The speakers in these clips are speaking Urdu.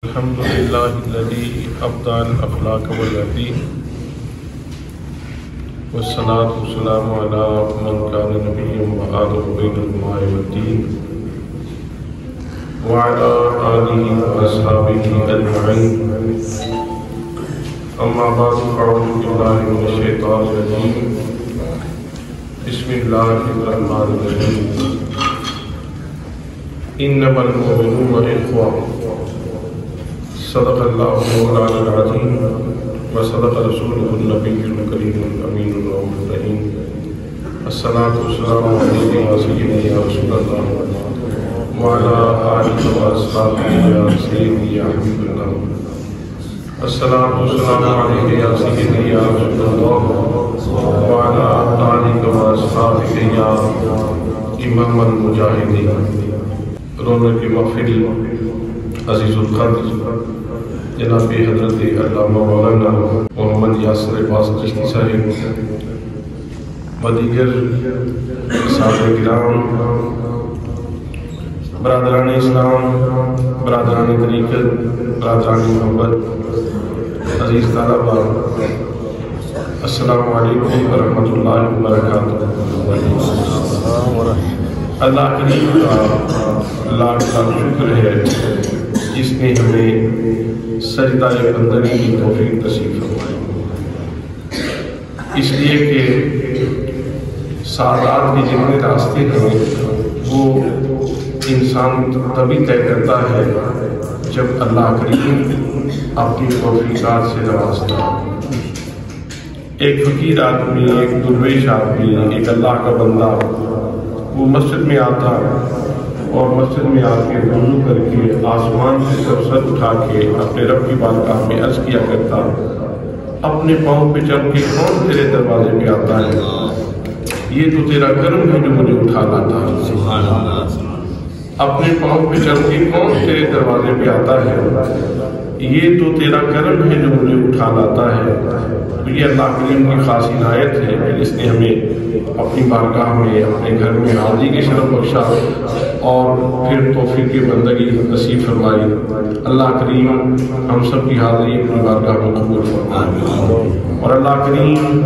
الحمد لله الذي أبدى الأخلاق والهدي والصلاة والسلام على من كان نبيا وآله بين الماء والدين وعلى آله وأصحابه أجمعين. أما بعد فأعوذ بالله من الشيطان الرجيم. بسم الله الرحمن الرحيم. إنما المؤمنون إخوة. صدق الله مولانا العظيم وصدق رسوله النبي الكريم الأمين الرؤوف الرحيم. الصلاة والسلام عليك يا سيدي يا رسول الله وعلى آلك وأصحابك يا سيدي يا حبيب الله. الصلاة والسلام عليك يا سيدي يا رسول الله وعلى آلك وأصحابك يا إمام المجاهدين. رونق محفل عزیز القدر جناب حضرت علامہ مولانا محمد یاسر عباس چشتی صاحب و دیگر صاحب کرام، برادران اسلام، برادران طریقت، برادران محبت، عزیز طلبہ، السلام علیکم ورحمۃ اللہ وبرکاتہ۔ اللہ کریم کا لاکھ لاکھ شکر ہے جس نے ہمیں سجدہ بندگی کی توفیق نصیب فرمائی، اس لیے کہ سعادت کے جتنے راستے ہیں وہ انسان تبھی طے کرتا ہے جب اللہ کریم اپنی توفیقات سے نوازتا ہے۔ ایک فقیر آدمی، ایک درویش آدمی، ایک اللہ کا بندہ وہ مسجد میں آتا اور مسجد میں آ کے وضو کر کے آسمان سے سر اٹھا کے اپنے رب کی بارگاہ میں عرض کیا کرتا، اپنے پاؤں پہ چل کے کون تیرے دروازے پہ آتا ہے؟ یہ تو تیرا کرم ہے جو مجھے اٹھا لاتا ہے۔ اپنے پاؤں پہ چل کے کون تیرے دروازے پہ آتا ہے؟ یہ تو تیرا کرم ہے جو مجھے اٹھا لاتا ہے۔ تو یہ اللہ کریم کی خاص عنایت ہے کہ جس نے ہمیں اپنی بارگاہ میں اپنے گھر میں حاضری کی شرف بخشا اور پھر توفیق بندگی نصیب فرمائی۔ اللہ کریم ہم سب کی حاضری اپنی بارگاہ میں قبول فرمائے اور اللہ کریم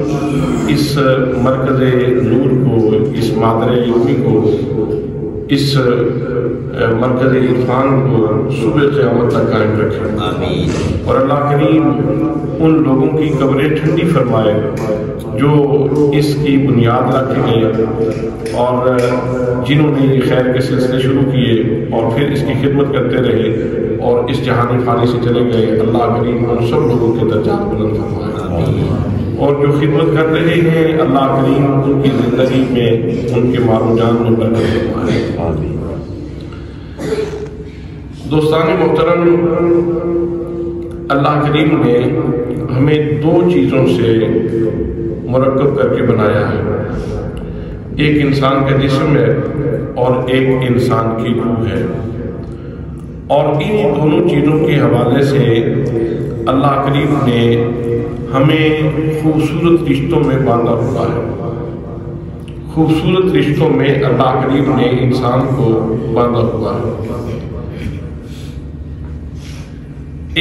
اس مرکز نور کو، اس مادر علمی کو، اس مرکز عرفان کو صبح قیامت تک قائم رکھے اور اللہ کریم ان لوگوں کی قبریں ٹھنڈی فرمائے جو اس کی بنیاد رکھے گئے اور جنہوں نے یہ خیر کے سلسلے شروع کیے اور پھر اس کی خدمت کرتے رہے اور اس جہانی فانی سے چلے گئے۔ اللہ کریم ان سب لوگوں کے درجات بلند فرمائے اور جو خدمت کر رہے ہیں اللہ کریم ان کی زندگی میں، ان کے مال و جان میں برکت فرمائے۔ دوستان محترم، اللہ کریم نے ہمیں دو چیزوں سے مرکب کر کے بنایا ہے، ایک انسان کا جسم ہے اور ایک انسان کی روح ہے، اور ان دونوں چیزوں کے حوالے سے اللہ کریم نے ہمیں خوبصورت رشتوں میں باندھا ہوا ہے۔ خوبصورت رشتوں میں اللہ کریم نے انسان کو باندھا ہوا ہے۔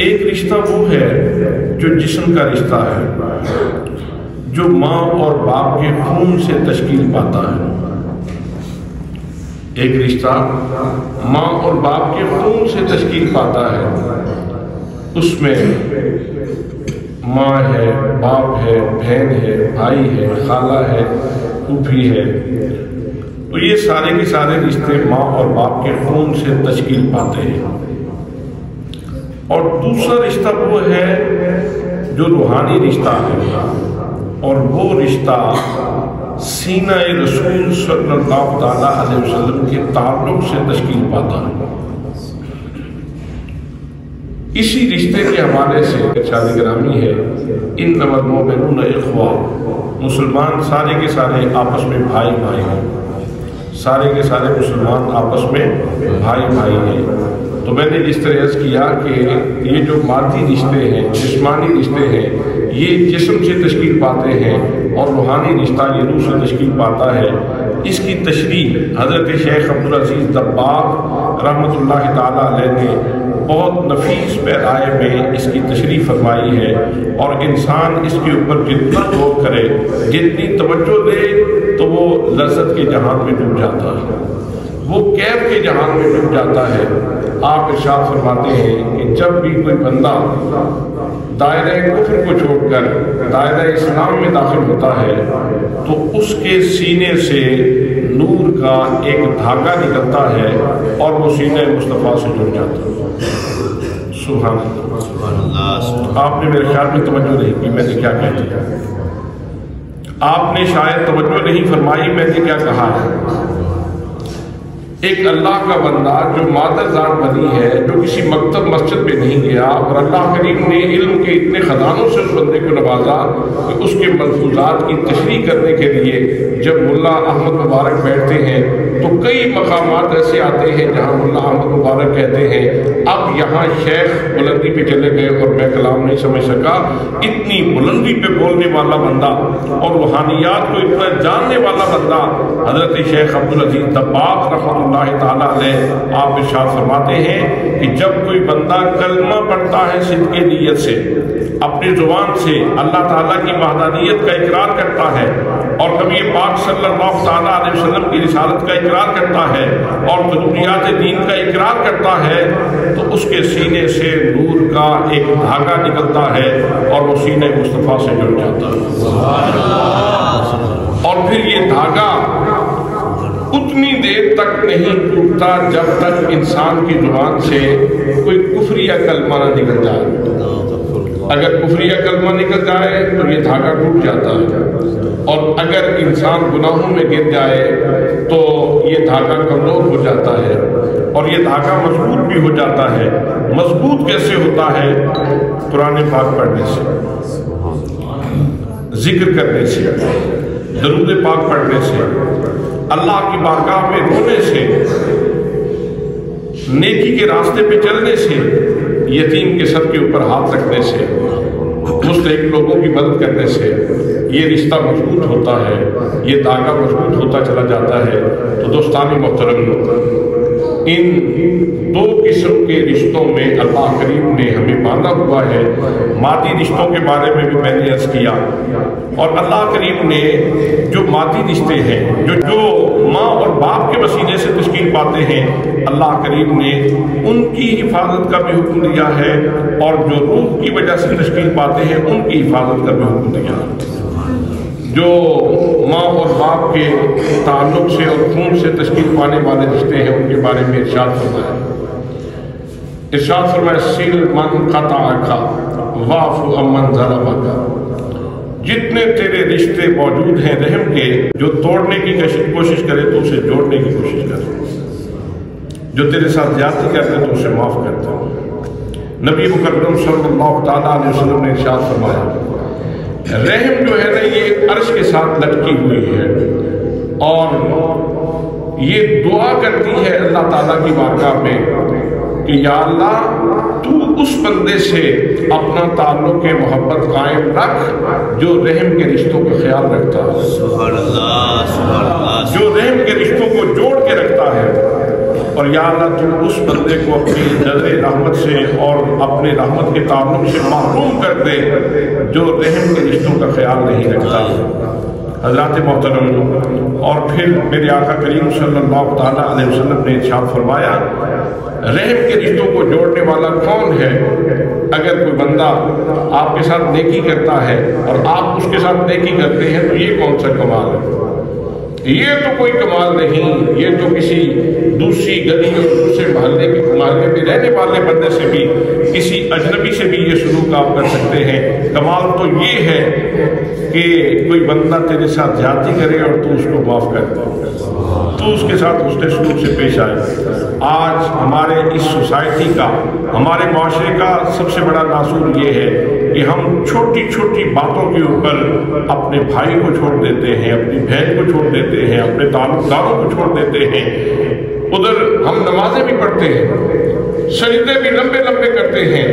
ایک رشتہ وہ ہے جو جسم کا رشتہ ہے، جو ماں اور باپ کے خون سے تشکیل پاتا ہے۔ ایک رشتہ ماں اور باپ کے خون سے تشکیل پاتا ہے، اس میں ماں ہے، باپ ہے، بہن ہے، بھائی ہے، خالہ ہے، پھوپھی ہے۔ تو یہ سارے کے سارے رشتے ماں اور باپ کے خون سے تشکیل پاتے ہیں۔ اور دوسرا رشتہ وہ ہے جو روحانی رشتہ ہے، اور وہ رشتہ سینہ رسول صلی اللہ علیہ وسلم کے تعلق سے تشکیل پاتا ہے۔ اسی رشتے کے حوالے سے ارشاد گرامی ہے، انما المؤمنون اخوہ، مسلمان سارے کے سارے آپس میں بھائی بھائی ہیں، سارے کے سارے مسلمان آپس میں بھائی بھائی ہیں۔ تو میں نے اس طرح عرض کیا کہ یہ جو مادی رشتے ہیں، جسمانی رشتے ہیں، یہ جسم سے تشکیل پاتے ہیں اور روحانی رشتہ یہ روح سے تشکیل پاتا ہے۔ اس کی تشریح حضرت شیخ عبدالعزیز دباغ رحمۃ اللہ تعالیٰ علیہ نے بہت نفیس پیرائے میں اس کی تشریح فرمائی ہے، اور انسان اس کے اوپر جتنا غور کرے، جتنی توجہ دے، تو وہ لذت کے جہان میں ڈوب جاتا ہے، وہ کیف کے جہان میں ڈوب جاتا ہے۔ آپ ارشاد فرماتے ہیں کہ جب بھی کوئی بندہ دائرہ کفر کو چھوڑ کر دائرہ اسلام میں داخل ہوتا ہے تو اس کے سینے سے نور کا ایک دھاگا نکلتا ہے اور وہ سینہ مصطفیٰ سے جڑ جاتا ہے۔ سبحان اللہ۔ آپ نے میرے خیال میں توجہ نہیں کی میں نے کیا کہہ دیا، آپ نے شاید توجہ نہیں فرمائی میں نے کیا کہا ہے۔ ایک اللہ کا بندہ جو مادر ذات بنی ہے، جو کسی مکتب مسجد پہ نہیں گیا، اور اللہ کریم نے علم کے اتنے خزانوں سے اس بندے کو نوازا کہ اس کے ملفوظات کی تشریح کرنے کے لیے جب ملا احمد مبارک بیٹھتے ہیں تو کئی مقامات ایسے آتے ہیں جہاں ملا احمد مبارک کہتے ہیں اب یہاں شیخ بلندی پہ چلے گئے اور میں کلام نہیں سمجھ سکا۔ اتنی بلندی پہ بولنے والا بندہ اور روحانیات کو اتنا جاننے والا بندہ حضرت شیخ عبدالعزیز دباغ رحمۃ اللہ تعالیٰ علیہ، آپ ارشاد فرماتے ہیں کہ جب کوئی بندہ کلمہ پڑھتا ہے صدق نیت سے، اپنی زبان سے اللہ تعالیٰ کی وحدانیت کا اقرار کرتا ہے اور نبی پاک صلی اللہ تعالیٰ علیہ وسلم کی رسالت کا اقرار کرتا ہے اور ضروریات دین کا اقرار کرتا ہے، تو اس کے سینے سے نور کا ایک دھاگا نکلتا ہے اور وہ سینہ مصطفیٰ سے جڑ جاتا ہے، اور پھر یہ دھاگا اتنی دیر تک نہیں ٹوٹتا جب تک انسان کی زبان سے کوئی کفریہ کلمہ نہ نکل جائے۔ اگر کفریہ کلمہ نکل جائے تو یہ دھاگا ٹوٹ جاتا ہے، اور اگر انسان گناہوں میں گر جائے تو یہ دھاگا کمزور ہو جاتا ہے اور یہ دھاگا مضبوط بھی ہو جاتا ہے۔ مضبوط کیسے ہوتا ہے؟ قرآن پاک پڑھنے سے، ذکر کرنے سے، درود پاک پڑھنے سے، اللہ کی بارگاہ میں رونے سے، نیکی کے راستے پہ چلنے سے، یتیم کے سر کے اوپر ہاتھ رکھنے سے، مستحق لوگوں کی مدد کرنے سے یہ رشتہ مضبوط ہوتا ہے، یہ دھاگا مضبوط ہوتا چلا جاتا ہے۔ تو دوستان محترم، ان دو قسم کے رشتوں میں اللہ کریم نے ہمیں باندھا ہوا ہے۔ مادی رشتوں کے بارے میں بھی میں نے عرض کیا، اور اللہ کریم نے جو مادی رشتے ہیں جو ماں اور باپ کے وسیلے سے تشکیل پاتے ہیں، اللہ کریم نے ان کی حفاظت کا بھی حکم دیا ہے، اور جو روح کی وجہ سے تشکیل پاتے ہیں ان کی حفاظت کا بھی حکم دیا ہے۔ جو ماں اور باپ کے تعلق سے اور خون سے تشکیل پانے والے رشتے ہیں ان کے بارے میں ارشاد فرمایا سل من قطعک واعف عمن ظلمک، جتنے تیرے رشتے موجود ہیں رحم کے، جو توڑنے کی کوشش کرے تو اسے جوڑنے کی کوشش کرے، جو تیرے ساتھ زیادتی کرتے تو اسے معاف کرتے۔ نبی مکرم صلی اللہ تعالیٰ علیہ وسلم نے ارشاد فرمایا رحم جو ہے نا یہ عرش کے ساتھ لٹکی ہوئی ہے، اور یہ دعا کرتی ہے اللہ تعالیٰ کی بارگاہ میں کہ یا اللہ تو اس بندے سے اپنا تعلق محبت قائم رکھ جو رحم کے رشتوں کا خیال رکھتا ہے، سبحان اللہ سبحان اللہ، جو رحم کے رشتوں کو جوڑ کے رکھتا ہے، اور یا اللہ تو اس بندے کو اپنی نظر رحمت سے اور اپنے رحمت کے تعلق سے محروم کر دے جو رحم کے رشتوں کا خیال نہیں رکھتا۔ حضرات محترم، اور پھر میرے آقا کریم صلی اللہ تعالیٰ علیہ وسلم نے ارشاد فرمایا رحم کے رشتوں کو جوڑنے والا کون ہے؟ اگر کوئی بندہ آپ کے ساتھ نیکی کرتا ہے اور آپ اس کے ساتھ نیکی کرتے ہیں تو یہ کون سا کمال ہے؟ یہ تو کوئی کمال نہیں، یہ تو کسی دوسری گلی اور دوسرے محلے میں رہنے والے بندے سے بھی، کسی اجنبی سے بھی یہ سلوک آپ کر سکتے ہیں۔ کمال تو یہ ہے کہ کوئی بندہ تیرے ساتھ زیادتی کرے اور تو اس کو معاف کر دے، تو اس کے ساتھ حسن سلوک سے پیش آئے۔ آج ہمارے اس سوسائٹی کا، ہمارے معاشرے کا سب سے بڑا ناصور یہ ہے کہ ہم چھوٹی چھوٹی باتوں کے اوپر اپنے بھائی کو چھوڑ دیتے ہیں، اپنی بہن کو چھوڑ دیتے ہیں، اپنے تعلق داروں کو چھوڑ دیتے ہیں۔ ادھر ہم نمازیں بھی پڑھتے ہیں، سجدے بھی لمبے لمبے کرتے ہیں،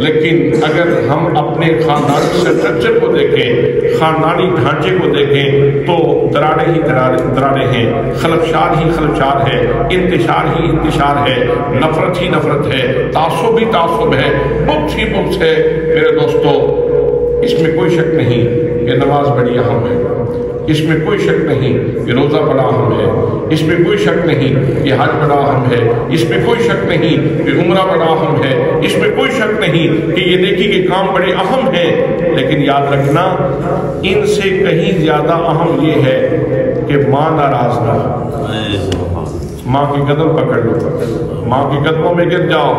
لیکن اگر ہم اپنے خاندانی اسٹرکچر کو دیکھیں، خاندانی ڈھانچے کو دیکھیں تو دراڑیں ہی دراڑیں ہیں، خلفشار ہی خلفشار ہے، انتشار ہی انتشار ہے، نفرت ہی نفرت ہے، تعصب ہی تعصب ہے، بغض ہی بغض ہے۔ میرے دوستو، اس میں کوئی شک نہیں کہ نماز بڑی اہم ہے، اس میں کوئی شک نہیں کہ روزہ بڑا اہم ہے، اس میں کوئی شک نہیں کہ حج بڑا اہم ہے، اس میں کوئی شک نہیں کہ عمرہ بڑا اہم ہے، اس میں کوئی شک نہیں کہ یہ نیکی کے کام بڑے اہم ہیں، لیکن یاد رکھنا ان سے کہیں زیادہ اہم یہ ہے کہ ماں ناراض نہ ہو۔ ماں کے قدم پکڑ لو، ماں کے قدموں میں گر جاؤ،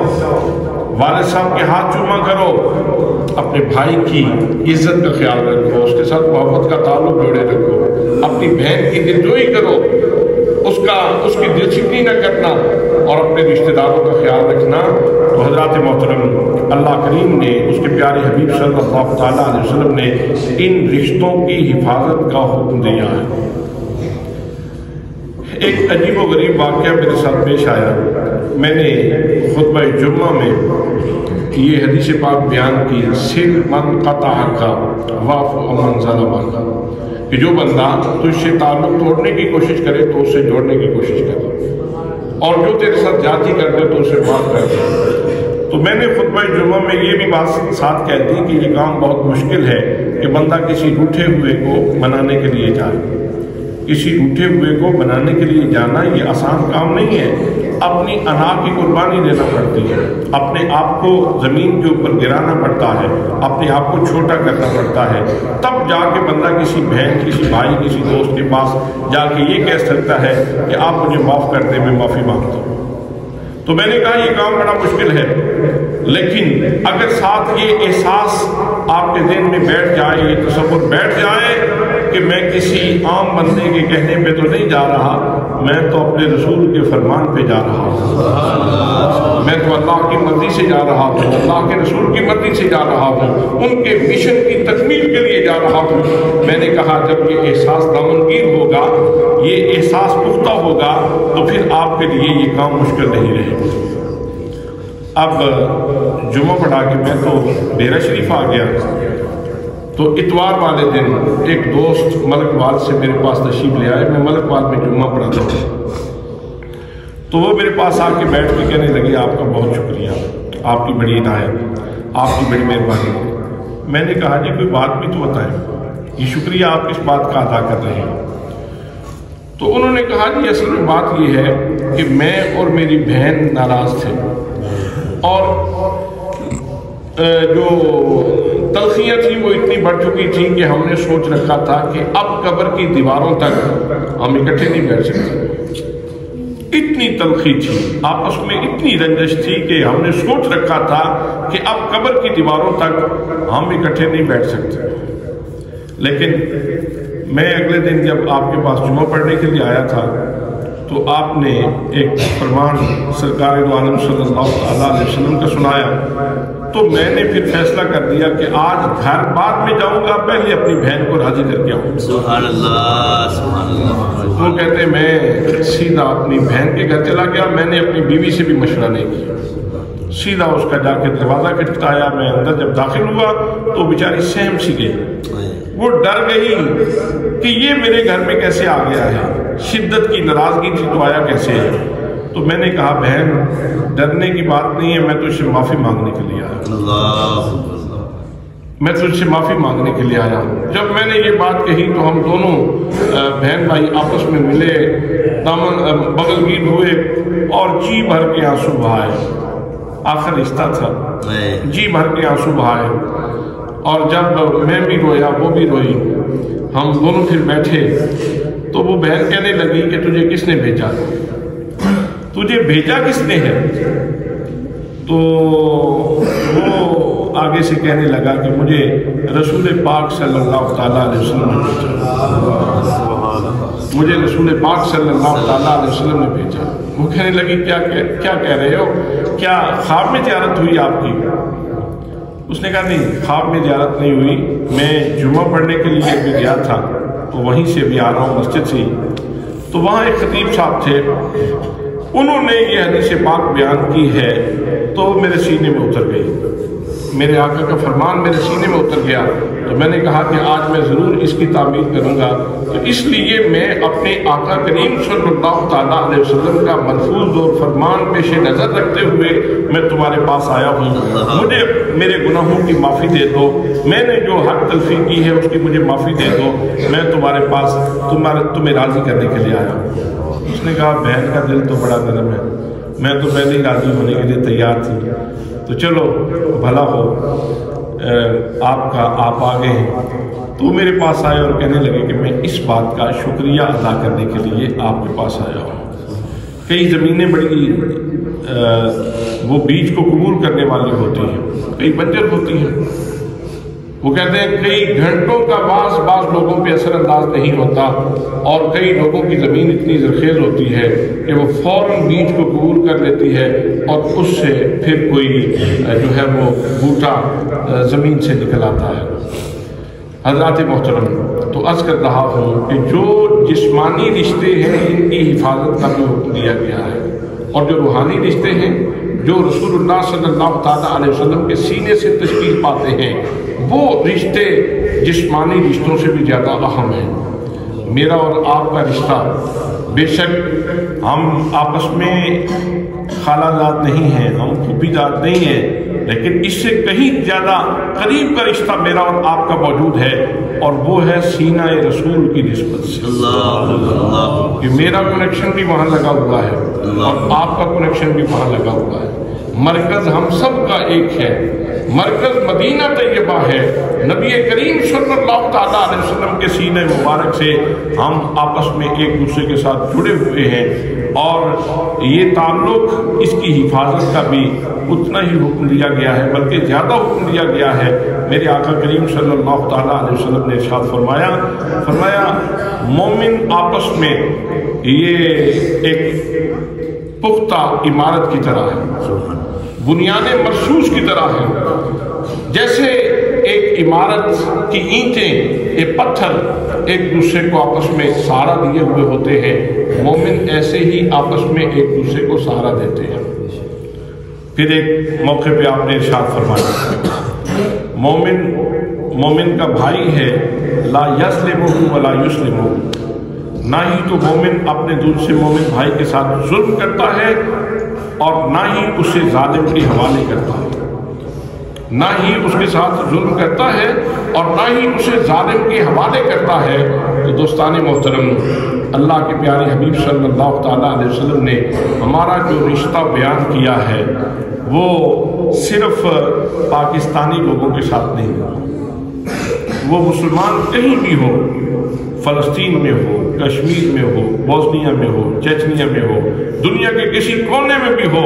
والد صاحب کے ہاتھ چوما کرو، اپنے بھائی کی عزت کا خیال رکھو، اس کے ساتھ محبت کا تعلق جوڑے رکھو، اپنی بہن کی دلجوئی کرو، اس کی دلچسپی نہ کرنا اور اپنے رشتہ داروں کا خیال رکھنا۔ تو حضرات محترم، اللہ کریم نے، اس کے پیارے حبیب صلی اللہ تعالیٰ علیہ وسلم نے ان رشتوں کی حفاظت کا حکم دیا ہے۔ ایک عجیب و غریب واقعہ میرے ساتھ پیش آیا۔ میں نے خطبہ جمعہ میں یہ حدیث پاک بیان کی، سل من قطعک واعف عمن ظلمک، کہ جو بندہ تجھ سے تعلق توڑنے کی کوشش کرے تو اس سے جوڑنے کی کوشش کرے، اور جو تیرے ساتھ زیادتی کر دے تو اسے معاف کر دے۔ تو میں نے خطبہ جمعہ میں یہ بھی بات ساتھ کہہ دی کہ یہ کام بہت مشکل ہے کہ بندہ کسی روٹھے ہوئے کو منانے کے لیے جائے۔ کسی روٹھے ہوئے کو بنانے کے لیے جانا یہ آسان کام نہیں ہے، اپنی انا کی قربانی دینا پڑتی ہے، اپنے آپ کو زمین کے اوپر گرانا پڑتا ہے، اپنے آپ کو چھوٹا کرنا پڑتا ہے، تب جا کے بندہ کسی بہن، کسی بھائی، کسی دوست کے پاس جا کے یہ کہہ سکتا ہے کہ آپ مجھے معاف کر دیں، میں معافی مانگتا ہوں۔ تو میں نے کہا یہ کام بڑا مشکل ہے، لیکن اگر ساتھ یہ احساس آپ کے ذہن میں بیٹھ جائے، یہ تصور بیٹھ جائے کہ میں کسی عام بندے کے کہنے پہ تو نہیں جا رہا، میں تو اپنے رسول کے فرمان پہ جا رہا ہوں، میں تو اللہ کی مرضی سے جا رہا ہوں، اللہ کے رسول کی مرضی سے جا رہا ہوں، ان کے مشن کی تکمیل کے لیے جا رہا ہوں۔ میں نے کہا جب یہ احساس دامنگیر ہوگا، یہ احساس پختہ ہوگا، تو پھر آپ کے لیے یہ کام مشکل نہیں رہے گا۔ اب جمعہ پڑھا کے میں تو ڈیرہ شریف آ گیا، تو اتوار والے دن ایک دوست ملک وال سے میرے پاس تشریف لے آئے، میں ملک وال میں جمعہ پڑھاتا ہوں، تو وہ میرے پاس آ کے بیٹھ کے کہنے لگے آپ کا بہت شکریہ، آپ کی بڑی عنایت، آپ کی بڑی مہربانی۔ میں نے کہا جی کوئی بات بھی تو بتائیں، یہ شکریہ آپ کس بات کا ادا کر رہے ہیں؟ تو انہوں نے کہا جی اصل میں بات یہ ہے کہ میں اور میری بہن ناراض تھے، اور جو تلخیاں تھیں وہ اتنی بڑھ چکی تھیں کہ ہم نے سوچ رکھا تھا کہ اب قبر کی دیواروں تک ہم اکٹھے نہیں بیٹھ سکتے۔ اتنی تلخی تھی، آپس میں اتنی رنجش تھی کہ ہم نے سوچ رکھا تھا کہ اب قبر کی دیواروں تک ہم اکٹھے نہیں بیٹھ سکتے۔ لیکن میں اگلے دن جب آپ کے پاس جمعہ پڑھنے کے لیے آیا تھا تو آپ نے ایک فرمان سرکار دو عالم صلی اللہ علیہ وسلم کا سنایا، تو میں نے پھر فیصلہ کر دیا کہ آج گھر بعد میں جاؤں گا، پہلے اپنی بہن کو راضی کر کے آؤں۔ سبحان اللہ، سبحان اللہ۔ وہ کہتے ہیں میں سیدھا اپنی بہن کے گھر چلا گیا، میں نے اپنی بیوی سے بھی مشورہ نہیں کیا، سیدھا اس کا جا کے دروازہ کھٹکھٹایا۔ میں اندر جب داخل ہوا تو بیچاری سہم سی گئی، وہ ڈر گئی کہ یہ میرے گھر میں کیسے آ گیا ہے، شدت کی ناراضگی تھی تو آیا کیسے ہے؟ تو میں نے کہا بہن ڈرنے کی بات نہیں ہے، میں تجھ سے معافی مانگنے کے لیے آیا، میں تجھ سے معافی مانگنے کے لیے آیا ہوں۔ جب میں نے یہ بات کہی تو ہم دونوں بہن بھائی آپس میں ملے، دامن بغل گیر ہوئے اور جی بھر کے آنسو بہائے۔ آخر رشتہ تھا، جی بھر کے آنسو بہائے، اور جب میں بھی رویا وہ بھی روئی، ہم دونوں پھر بیٹھے تو وہ بہن کہنے لگی کہ تجھے کس نے بھیجا، تجھے بھیجا کس نے ہے؟ تو وہ آگے سے کہنے لگا کہ مجھے رسول پاک صلی اللہ تعالیٰ علیہ وسلم نے بھیجا، مجھے رسول پاک صلی اللہ تعالیٰ علیہ وسلم نے بھیجا۔ وہ کہنے لگی کیا کہہ رہے ہو، کیا خواب میں زیارت ہوئی آپ کی؟ اس نے کہا نہیں، خواب میں زیارت نہیں ہوئی، میں جمعہ پڑھنے کے لیے بھی گیا تھا تو وہیں سے بھی آ رہا ہوں مسجد سے، تو وہاں ایک خطیب صاحب تھے، انہوں نے یہ حدیث پاک بیان کی ہے تو میرے سینے میں اتر گئی۔ میرے آقا کا فرمان میرے سینے میں اتر گیا تو میں نے کہا کہ آج میں ضرور اس کی تعمیر کروں گا، تو اس لیے میں اپنے آقا کریم صلی اللہ تعالیٰ علیہ وسلم کا ملفوظ اور فرمان پیش نظر رکھتے ہوئے میں تمہارے پاس آیا ہوں، مجھے میرے گناہوں کی معافی دے دو، میں نے جو حق تلفی کی ہے اس کی مجھے معافی دے دو، میں تمہارے پاس تمہیں راضی کرنے کے لیے آیا ہوں۔ اس نے کہا بہن کا دل تو بڑا نرم ہے، میں تو پہلے ہی راضی ہونے کے لیے تیار تھی، تو چلو بھلا ہو آپ آگے ہیں۔ تو میرے پاس آئے اور کہنے لگے کہ میں اس بات کا شکریہ ادا کرنے کے لیے آپ کے پاس آیا ہوں۔ کئی زمینیں بڑی وہ بیج کو قبول کرنے والی ہوتی ہیں، کئی بنجر ہوتی ہیں۔ وہ کہتے ہیں کئی گھنٹوں کا بعض لوگوں پہ اثر انداز نہیں ہوتا، اور کئی لوگوں کی زمین اتنی زرخیز ہوتی ہے کہ وہ فوراً بیج کو قبول کر لیتی ہے اور اس سے پھر کوئی جو ہے وہ بوٹا زمین سے نکل آتا ہے۔ حضرات محترم، تو عرض کر رہا ہوں کہ جو جسمانی رشتے ہیں ان کی حفاظت کا بھی حکم دیا گیا ہے، اور جو روحانی رشتے ہیں جو رسول اللہ صلی اللہ تعالیٰ علیہ وسلم کے سینے سے تشکیل پاتے ہیں، وہ رشتے جسمانی رشتوں سے بھی زیادہ اہم ہیں۔ میرا اور آپ کا رشتہ، بے شک ہم آپس میں خالہ زاد نہیں ہیں، ہم پھوپھی زاد نہیں ہیں، لیکن اس سے کہیں زیادہ قریب کا رشتہ میرا اور آپ کا موجود ہے، اور وہ ہے سینہ رسول کی نسبت سے۔ کہ میرا کنیکشن بھی وہاں لگا ہوا ہے اور آپ کا کنیکشن بھی وہاں لگا ہوا ہے۔ مرکز ہم سب کا ایک ہے، مرکز مدینہ طیبہ ہے، نبی کریم صلی اللہ تعالیٰ علیہ وسلم کے سینہ مبارک سے ہم آپس میں ایک دوسرے کے ساتھ جڑے ہوئے ہیں، اور یہ تعلق اس کی حفاظت کا بھی اتنا ہی حکم دیا گیا ہے، بلکہ زیادہ حکم دیا گیا ہے۔ میرے آقا کریم صلی اللہ تعالیٰ علیہ وسلم نے ارشاد فرمایا مومن آپس میں یہ ایک پختہ عمارت کی طرح ہے، بنیاد مرصوص کی طرح ہے۔ جیسے ایک عمارت کی اینٹیں، ایک پتھر ایک دوسرے کو آپس میں سہارا دیے ہوئے ہوتے ہیں، مومن ایسے ہی آپس میں ایک دوسرے کو سہارا دیتے ہیں۔ پھر ایک موقع پہ آپ نے ارشاد فرمایا مومن کا بھائی ہے، لا یظلمہ ولا یسلمہ، نہ ہی تو مومن اپنے دوسرے مومن بھائی کے ساتھ ظلم کرتا ہے اور نہ ہی اسے ظالم کے حوالے کرتا ہے، نہ ہی اس کے ساتھ ظلم کرتا ہے اور نہ ہی اسے ظالم کے حوالے کرتا ہے۔ تو دوستان محترم، اللہ کے پیارے حبیب صلی اللہ تعالیٰ علیہ وسلم نے ہمارا جو رشتہ بیان کیا ہے وہ صرف پاکستانی لوگوں کے ساتھ نہیں، وہ مسلمان کہیں بھی ہو، فلسطین میں ہو، کشمیر میں ہو، بوسنیا میں ہو، چچنیا میں ہو، دنیا کے کسی کونے میں بھی ہو،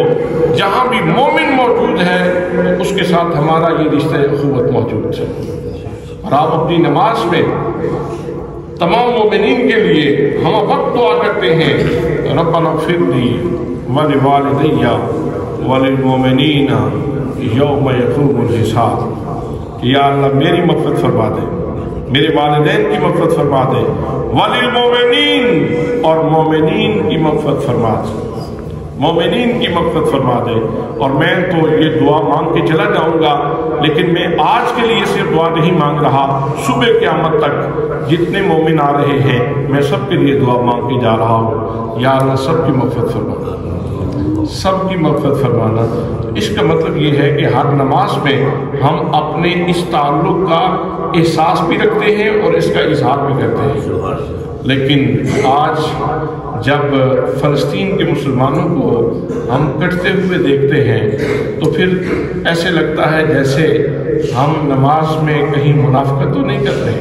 جہاں بھی مومن موجود ہے اس کے ساتھ ہمارا یہ رشتہ اخوت موجود ہے۔ اور آپ اپنی نماز میں تمام مومنین کے لیے ہم وقت دعا کرتے ہیں، ربنا اغفر لی ولوالدی وللمؤمنین یوم یقوم الحساب، یا اللہ میری مغفرت فرما دے، میرے والدین کی مغفرت فرما دے، وللمؤمنین اور مومنین کی مغفرت فرما دے، مومنین کی مغفرت فرما دے۔ اور میں تو یہ دعا مانگ کے چلا جاؤں گا، لیکن میں آج کے لیے صرف دعا نہیں مانگ رہا، صبح قیامت تک جتنے مومن آ رہے ہیں میں سب کے لیے دعا مانگ کے جا رہا ہوں، یا اللہ سب کی مغفرت فرمانا، سب کی مغفرت فرمانا۔ اس کا مطلب یہ ہے کہ ہر نماز میں ہم اپنے اس تعلق کا احساس بھی رکھتے ہیں اور اس کا اظہار بھی کرتے ہیں، لیکن آج جب فلسطین کے مسلمانوں کو ہم کٹتے ہوئے دیکھتے ہیں تو پھر ایسے لگتا ہے جیسے ہم نماز میں کہیں منافقت تو نہیں کر رہے،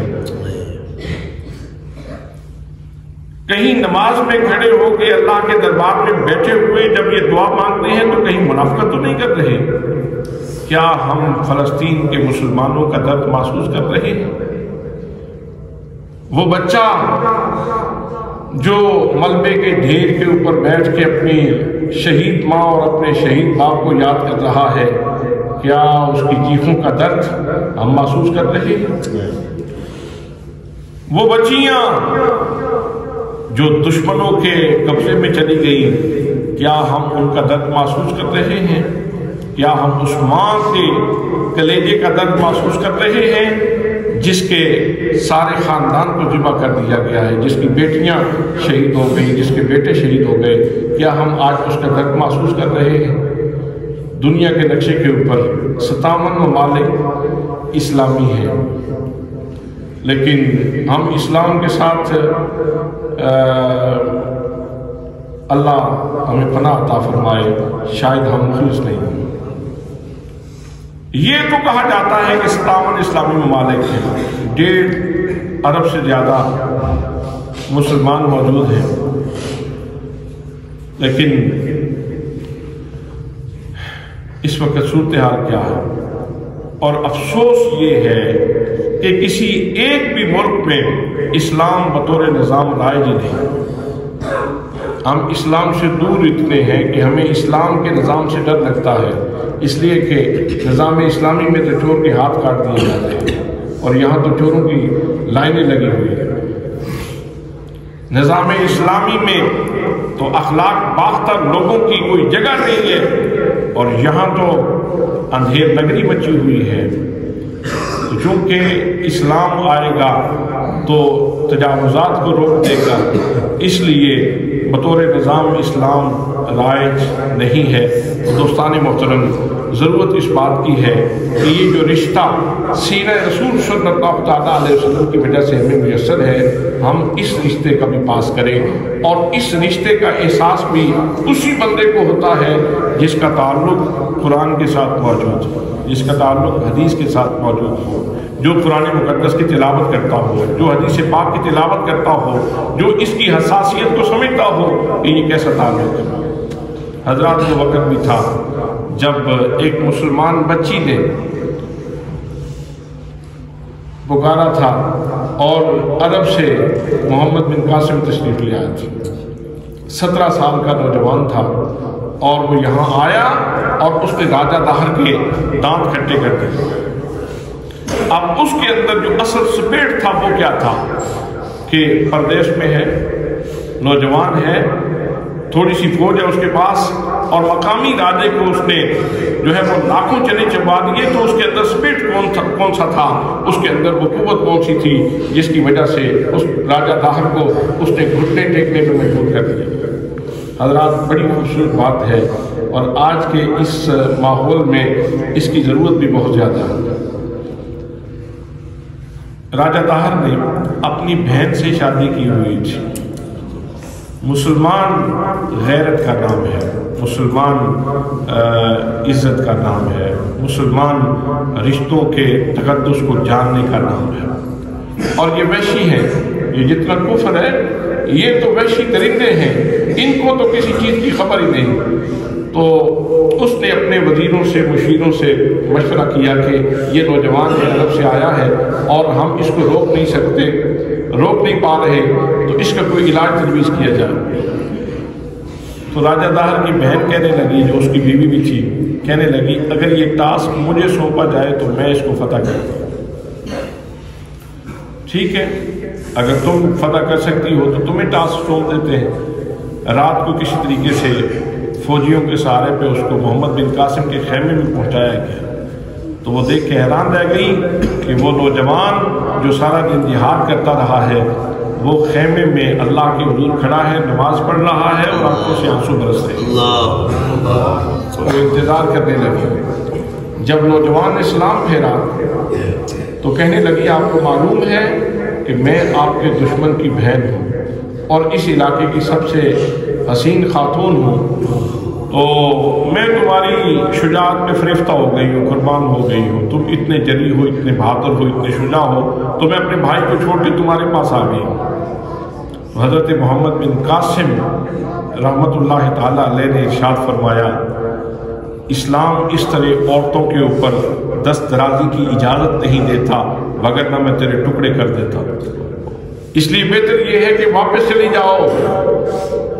کہیں نماز میں کھڑے ہو کے اللہ کے دربار میں بیٹھے ہوئے جب یہ دعا مانگتے ہیں تو کہیں منافقت تو نہیں کر رہے۔ کیا ہم فلسطین کے مسلمانوں کا درد محسوس کر رہے ہیں؟ وہ بچہ جو ملبے کے ڈھیر کے اوپر بیٹھ کے اپنی شہید ماں اور اپنے شہید باپ کو یاد کر رہا ہے، کیا اس کی چیخوں کا درد ہم محسوس کر رہے ہیں؟ وہ بچیاں جو دشمنوں کے قبضے میں چلی گئی، کیا ہم ان کا درد محسوس کر رہے ہیں؟ کیا ہم اس ماں کے کلیجے کا درد محسوس کر رہے ہیں جس کے سارے خاندان کو ذبح کر دیا گیا ہے، جس کی بیٹیاں شہید ہو گئی، جس کے بیٹے شہید ہو گئے؟ کیا ہم آج اس کا درد محسوس کر رہے ہیں؟ دنیا کے نقشے کے اوپر 57 ممالک اسلامی ہیں، لیکن ہم اسلام کے ساتھ اللہ ہمیں پناہ عطا فرمائے شاید ہم مخلص نہیں ہیں۔ یہ تو کہا جاتا ہے کہ 57 اسلامی ممالک ہیں، 1.5 ارب سے زیادہ مسلمان موجود ہیں، لیکن اس وقت صورتحال کیا ہے؟ اور افسوس یہ ہے کہ کسی ایک بھی ملک میں اسلام بطور نظام رائج ہی نہیں۔ ہم اسلام سے دور اتنے ہیں کہ ہمیں اسلام کے نظام سے ڈر لگتا ہے، اس لیے کہ نظام اسلامی میں تو چور کے ہاتھ کاٹ دیے جاتے ہیں، اور یہاں تو چوروں کی لائنیں لگی ہوئی ہیں۔ نظام اسلامی میں تو اخلاق باختر لوگوں کی کوئی جگہ نہیں ہے، اور یہاں تو اندھیر نگری مچی ہوئی ہے۔ تو چونکہ اسلام آئے گا تو تجاوزات کو روک دے گا، اس لیے بطور نظام اسلام رائج نہیں ہے۔ دوستان محترم، ضرورت اس بات کی ہے کہ یہ جو رشتہ سینہ رسول صلی اللہ تعالیٰ علیہ وسلم کی وجہ سے ہمیں میسر ہے، ہم اس رشتے کا بھی پاس کریں، اور اس رشتے کا احساس بھی اسی بندے کو ہوتا ہے جس کا تعلق قرآن کے ساتھ موجود ہو، جس کا تعلق حدیث کے ساتھ موجود ہو، جو قرآن مقدس کی تلاوت کرتا ہو، جو حدیث پاک کی تلاوت کرتا ہو، جو اس کی حساسیت کو سمجھتا ہو کہ یہ کیسا تعلق ہے۔ حضرات وہ وقت بھی تھا جب ایک مسلمان بچی نے پکارا تھا اور عرب سے محمد بن قاسم تشریف لے آئے تھے۔ 17 سال کا نوجوان تھا، اور وہ یہاں آیا اور اس نے راجہ داہر کے دانت کھٹے کر دیے۔ اب اس کے اندر جو اصل سپیٹ تھا وہ کیا تھا کہ پردیش میں ہے، نوجوان ہے، تھوڑی سی فوج ہے اس کے پاس، اور مقامی راجے کو اس نے جو ہے وہ لاکھوں چنے چبا دیے، تو اس کے اندر سپیٹ کون سا تھا، اس کے اندر وہ قوت کون سی تھی جس کی وجہ سے اس راجہ داہر کو اس نے گھٹنے ٹیکنے میں مجبور کر دیا۔ حضرات بڑی خوبصورت بات ہے، اور آج کے اس ماحول میں اس کی ضرورت بھی بہت زیادہ ہے۔ راجہ داہر نے اپنی بہن سے شادی کی ہوئی تھی۔ مسلمان غیرت کا نام ہے، مسلمان عزت کا نام ہے، مسلمان رشتوں کے تقدس کو جاننے کا نام ہے، اور یہ وحشی ہیں، یہ جتنا کفر ہے یہ تو وحشی درندے ہیں، ان کو تو کسی چیز کی خبر ہی نہیں۔ تو اس نے اپنے وزیروں سے مشیروں سے مشورہ کیا کہ یہ نوجوان عرب سے آیا ہے اور ہم اس کو روک نہیں سکتے، روک نہیں پا رہے، تو اس کا کوئی علاج تجویز کیا جائے۔ تو راجہ داہر کی بہن کہنے لگی، جو اس کی بیوی بھی تھی، کہنے لگی اگر یہ ٹاسک مجھے سونپا جائے تو میں اس کو فتح کرتا ہوں۔ ٹھیک ہے، اگر تم فتح کر سکتی ہو تو تمہیں ٹاسک سونپ دیتے ہیں۔ رات کو کسی طریقے سے فوجیوں کے سہارے پہ اس کو محمد بن قاسم کے خیمے میں پہنچایا گیا، تو وہ دیکھ کے حیران رہ گئی کہ وہ نوجوان جو سارا دن جہاد کرتا رہا ہے وہ خیمے میں اللہ کے حضور کھڑا ہے، نماز پڑھ رہا ہے، اور آنکھوں سے آنسو برس رہے ہیں۔ تو وہ انتظار کرنے لگی۔ جب نوجوان نے سلام پھیرا تو کہنے لگی آپ کو معلوم ہے کہ میں آپ کے دشمن کی بہن ہوں اور اس علاقے کی سب سے حسین خاتون ہوں، تو میں تمہاری شجاعت میں فریفتہ ہو گئی ہوں، قربان ہو گئی ہوں، تم اتنے جری ہو، اتنے بہادر ہو، اتنے شجاع ہو، تو میں اپنے بھائی کو چھوڑ کے تمہارے پاس آ گئی ہوں۔ تو حضرت محمد بن قاسم رحمت اللہ تعالیٰ علیہ نے ارشاد فرمایا، اسلام اس طرح عورتوں کے اوپر دست درازی کی اجازت نہیں دیتا، وگرنہ میں تیرے ٹکڑے کر دیتا۔ اس لیے بہتر یہ ہے کہ واپس چلی جاؤ،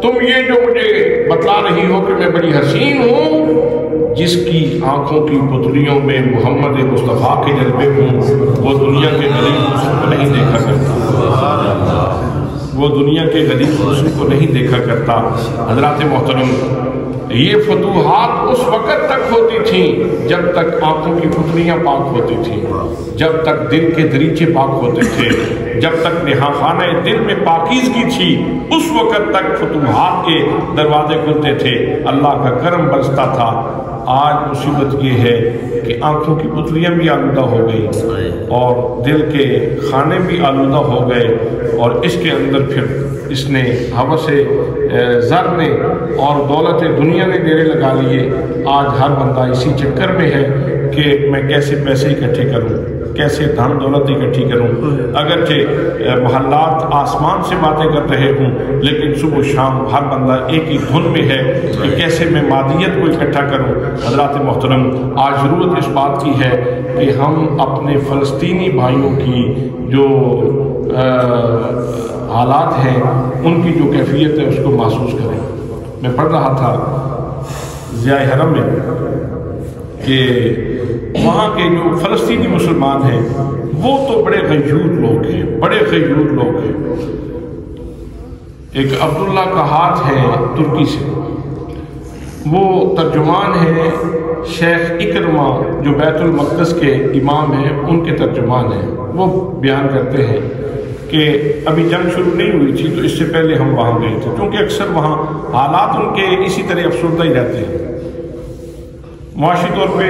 تم یہ جو مجھے بتلا رہی ہو کہ میں بڑی حسین ہوں، جس کی آنکھوں کی پتلیوں میں محمد مصطفیٰ کے جلوے ہوں، وہ دنیا کے غریب حسن کو نہیں دیکھا کرتا، وہ دنیا کے غریب حسن کو نہیں دیکھا کرتا۔ حضرات محترم، یہ فتوحات اس وقت تک ہوتی تھیں جب تک آنکھوں کی پتلیاں پاک ہوتی تھیں، جب تک دل کے دریچے پاک ہوتے تھے، جب تک نہاخانہ دل میں پاکیزگی تھی، اس وقت تک فتوحات کے دروازے کھلتے تھے، اللہ کا کرم برستا تھا۔ آج مصیبت یہ ہے کہ آنکھوں کی پتلیاں بھی آلودہ ہو گئی اور دل کے خانے بھی آلودہ ہو گئے، اور اس کے اندر پھر اس نے ہوس زر نے اور دولت دنیا نے ڈیرے لگا لیے۔ آج ہر بندہ اسی چکر میں ہے کہ میں کیسے پیسے اکٹھے کروں، کیسے دھن دولت اکٹھی کروں۔ اگرچہ محلات آسمان سے باتیں کر رہے ہوں، لیکن صبح و شام ہر بندہ ایک ہی دھن میں ہے کہ کیسے میں مادیت کو اکٹھا کروں۔ حضرات محترم، آج ضرورت اس بات کی ہے کہ ہم اپنے فلسطینی بھائیوں کی جو حالات ہیں، ان کی جو کیفیت ہے اس کو محسوس کریں۔ میں پڑھ رہا تھا ضیاء حرم میں کہ وہاں کے جو فلسطینی مسلمان ہیں وہ تو بڑے غیور لوگ ہیں، بڑے غیور لوگ ہیں۔ ایک عبداللہ کا ہاتھ ہے ترکی سے، وہ ترجمان ہیں شیخ اکرمہ جو بیت المقدس کے امام ہیں، ان کے ترجمان ہیں۔ وہ بیان کرتے ہیں کہ ابھی جنگ شروع نہیں ہوئی تھی تو اس سے پہلے ہم وہاں گئے تھے، کیونکہ اکثر وہاں حالات ان کے اسی طرح افسردہ ہی رہتے ہیں۔ معاشی طور پہ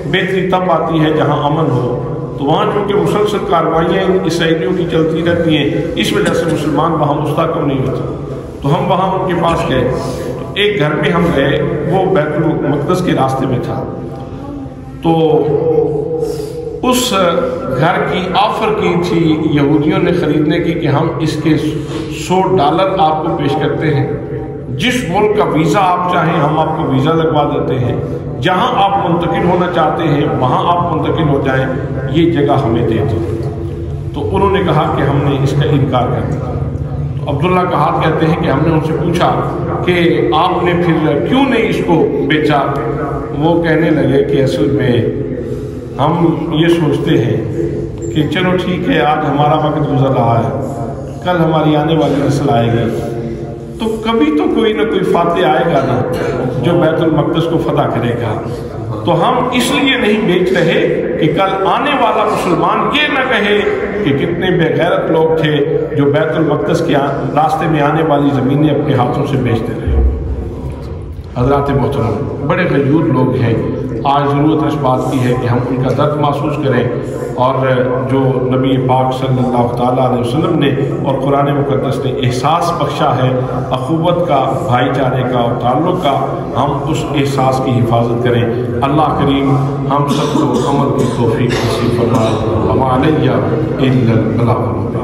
بہتری تب آتی ہے جہاں امن ہو، تو وہاں چونکہ مسلسل کاروائیاں اسرائیلیوں کی چلتی رہتی ہیں، اس وجہ سے مسلمان وہاں مستحکم نہیں ہوتے۔ تو ہم وہاں ان کے پاس گئے، تو ایک گھر میں ہم گئے، وہ بیت المقدس کے راستے میں تھا، تو اس گھر کی آفر کی تھی یہودیوں نے خریدنے کی کہ ہم اس کے $100 آپ کو پیش کرتے ہیں، جس ملک کا ویزا آپ چاہیں ہم آپ کو ویزا لگوا دیتے ہیں، جہاں آپ منتقل ہونا چاہتے ہیں وہاں آپ منتقل ہو جائیں، یہ جگہ ہمیں دے دو۔ تو انہوں نے کہا کہ ہم نے اس کا انکار کر دیا۔ تو عبداللہ کا ہاتھ کہتے ہیں کہ ہم نے ان سے پوچھا کہ آپ نے پھر کیوں نہیں اس کو بیچا؟ وہ کہنے لگے کہ اصل میں ہم یہ سوچتے ہیں کہ چلو ٹھیک ہے، آج ہمارا وقت گزر رہا ہے، کل ہماری آنے والی نسل آئے گی، تو کبھی تو کوئی نہ کوئی فاتح آئے گا نا جو بیت المقدس کو فتح کرے گا، تو ہم اس لیے نہیں بیچ رہے کہ کل آنے والا مسلمان یہ نہ کہے کہ کتنے بے غیرت لوگ تھے جو بیت المقدس کے راستے میں آنے والی زمینیں اپنے ہاتھوں سے بیچتے رہے۔ حضرات محترم، بڑے غیور لوگ ہیں۔ آج ضرورت اس بات کی ہے کہ ہم ان کا درد محسوس کریں، اور جو نبی پاک صلی اللہ تعالیٰ علیہ وسلم نے اور قرآن مقدس نے احساس بخشا ہے اخوت کا، بھائی چارے کا اور تعلق کا، ہم اس احساس کی حفاظت کریں۔ اللہ کریم ہم سب کو عمل کی توفیق نصیب فرمائے۔ وما علیہ الا البلاغ۔